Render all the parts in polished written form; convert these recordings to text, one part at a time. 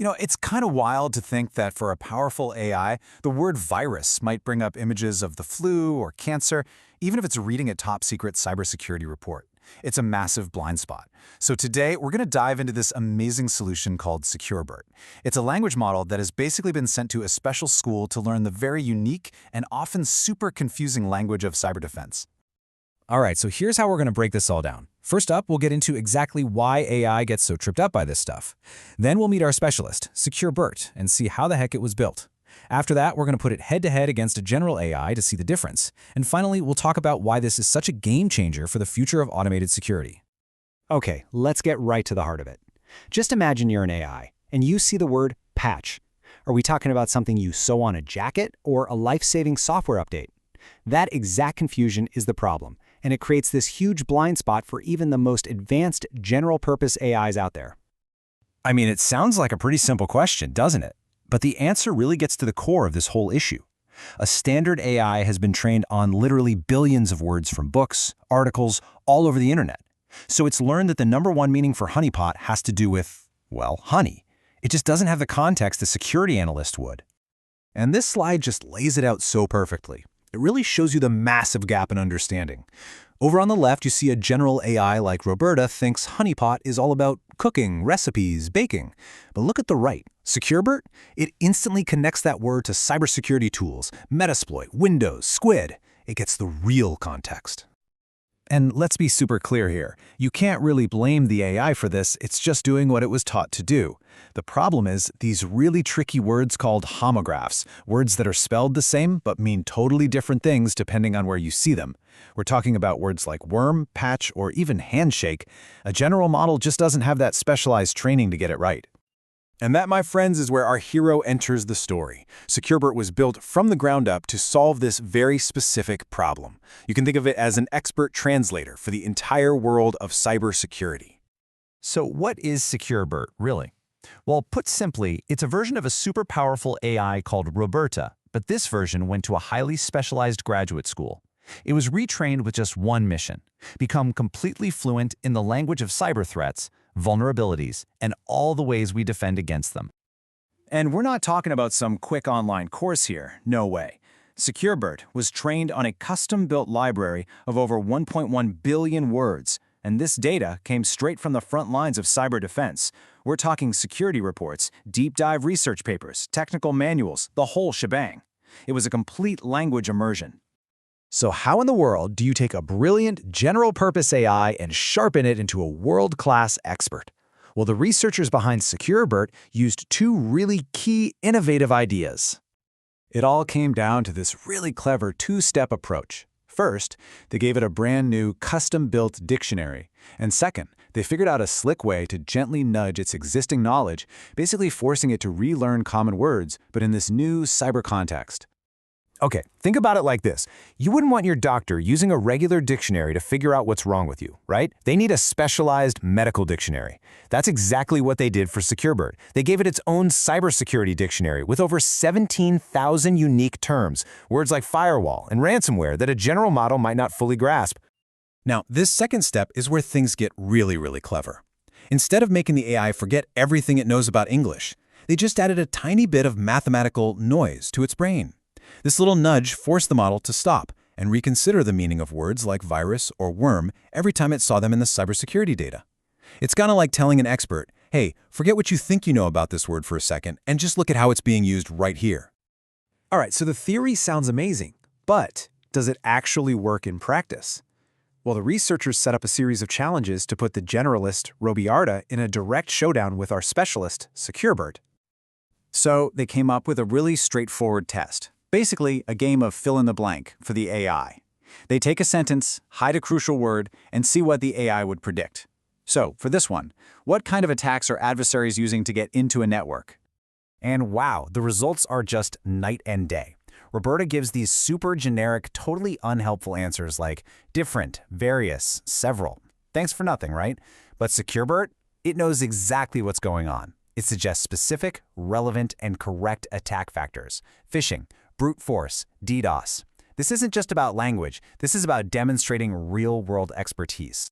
It's kind of wild to think that for a powerful AI, the word virus might bring up images of the flu or cancer, even if it's reading a top-secret cybersecurity report. It's a massive blind spot. So today, we're going to dive into this amazing solution called SecureBERT. It's a language model that has basically been sent to a special school to learn the very unique and often super confusing language of cyber defense. All right, so here's how we're going to break this all down. First up, we'll get into exactly why AI gets so tripped up by this stuff. Then we'll meet our specialist, SecureBERT, and see how the heck it was built. After that, we're going to put it head-to-head against a general AI to see the difference. And finally, we'll talk about why this is such a game changer for the future of automated security. Okay, let's get right to the heart of it. Just imagine you're an AI, and you see the word patch. Are we talking about something you sew on a jacket or a life-saving software update? That exact confusion is the problem, and it creates this huge blind spot for even the most advanced general-purpose AIs out there. I mean, it sounds like a pretty simple question, doesn't it? But the answer really gets to the core of this whole issue. A standard AI has been trained on literally billions of words from books, articles, all over the internet. So it's learned that the number one meaning for honeypot has to do with, well, honey. It just doesn't have the context a security analyst would. And this slide just lays it out so perfectly. It really shows you the massive gap in understanding. Over on the left, you see a general AI like Roberta thinks honeypot is all about cooking, recipes, baking. But look at the right. SecureBERT? It instantly connects that word to cybersecurity tools, Metasploit, Windows, Squid. It gets the real context. And let's be super clear here. You can't really blame the AI for this, it's just doing what it was taught to do. The problem is these really tricky words called homographs, words that are spelled the same but mean totally different things depending on where you see them. We're talking about words like worm, patch, or even handshake. A general model just doesn't have that specialized training to get it right. And that, my friends, is where our hero enters the story. SecureBERT was built from the ground up to solve this very specific problem. You can think of it as an expert translator for the entire world of cybersecurity. So what is SecureBERT, really? Well, put simply, it's a version of a super powerful AI called Roberta, but this version went to a highly specialized graduate school. It was retrained with just one mission: become completely fluent in the language of cyber threats, vulnerabilities, and all the ways we defend against them. And we're not talking about some quick online course here, no way. SecureBERT was trained on a custom-built library of over 1.1 billion words, and this data came straight from the front lines of cyber defense. We're talking security reports, deep dive research papers, technical manuals, the whole shebang. It was a complete language immersion. So how in the world do you take a brilliant general-purpose AI and sharpen it into a world-class expert? Well, the researchers behind SecureBERT used two really key innovative ideas. It all came down to this really clever two-step approach. First, they gave it a brand new custom-built dictionary. And second, they figured out a slick way to gently nudge its existing knowledge, basically forcing it to relearn common words, but in this new cyber context. Okay, think about it like this. You wouldn't want your doctor using a regular dictionary to figure out what's wrong with you, right? They need a specialized medical dictionary. That's exactly what they did for SecureBERT. They gave it its own cybersecurity dictionary with over 17,000 unique terms, words like firewall and ransomware that a general model might not fully grasp. Now, this second step is where things get really clever. Instead of making the AI forget everything it knows about English, they just added a tiny bit of mathematical noise to its brain. This little nudge forced the model to stop and reconsider the meaning of words like virus or worm every time it saw them in the cybersecurity data. It's kind of like telling an expert, hey, forget what you think you know about this word for a second and just look at how it's being used right here. All right, so the theory sounds amazing, but does it actually work in practice? Well, the researchers set up a series of challenges to put the generalist, Roberta, in a direct showdown with our specialist, SecureBERT. So they came up with a really straightforward test. Basically, a game of fill-in-the-blank for the AI. They take a sentence, hide a crucial word, and see what the AI would predict. So, for this one, what kind of attacks are adversaries using to get into a network? And wow, the results are just night and day. Roberta gives these super generic, totally unhelpful answers like different, various, several. Thanks for nothing, right? But SecureBERT, it knows exactly what's going on. It suggests specific, relevant, and correct attack factors. Phishing, brute force, DDoS. This isn't just about language. This is about demonstrating real-world expertise.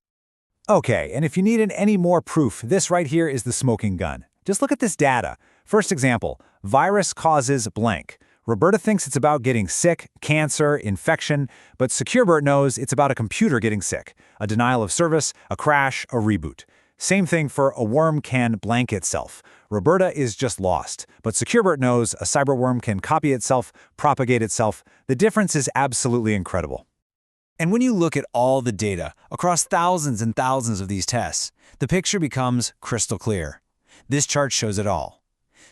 Okay, and if you needed any more proof, this right here is the smoking gun. Just look at this data. First example, virus causes blank. Roberta thinks it's about getting sick, cancer, infection, but SecureBERT knows it's about a computer getting sick, a denial of service, a crash, a reboot. Same thing for a worm can blank itself. Roberta is just lost, but SecureBERT knows a cyberworm can copy itself, propagate itself. The difference is absolutely incredible. And when you look at all the data across thousands and thousands of these tests, the picture becomes crystal clear. This chart shows it all.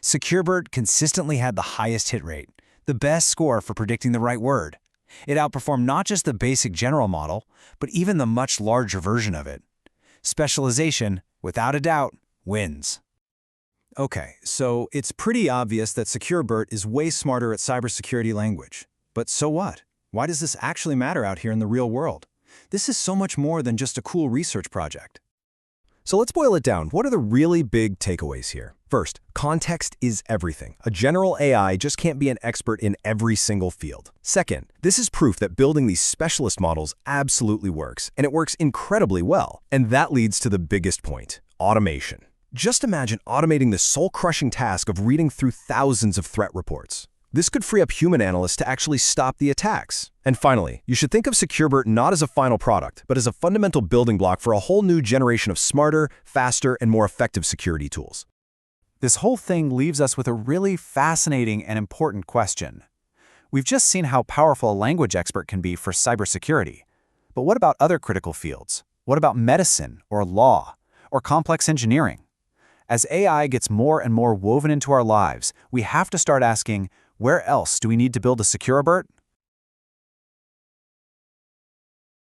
SecureBERT consistently had the highest hit rate, the best score for predicting the right word. It outperformed not just the basic general model, but even the much larger version of it. Specialization, without a doubt, wins. Okay, so it's pretty obvious that SecureBERT is way smarter at cybersecurity language. But so what? Why does this actually matter out here in the real world? This is so much more than just a cool research project. So let's boil it down. What are the really big takeaways here? First, context is everything. A general AI just can't be an expert in every single field. Second, this is proof that building these specialist models absolutely works, and it works incredibly well. And that leads to the biggest point, automation. Just imagine automating the soul-crushing task of reading through thousands of threat reports. This could free up human analysts to actually stop the attacks. And finally, you should think of SecureBERT not as a final product, but as a fundamental building block for a whole new generation of smarter, faster, and more effective security tools. This whole thing leaves us with a really fascinating and important question. We've just seen how powerful a language expert can be for cybersecurity. But what about other critical fields? What about medicine or law or complex engineering? As AI gets more and more woven into our lives, we have to start asking, where else do we need to build a SecureBERT?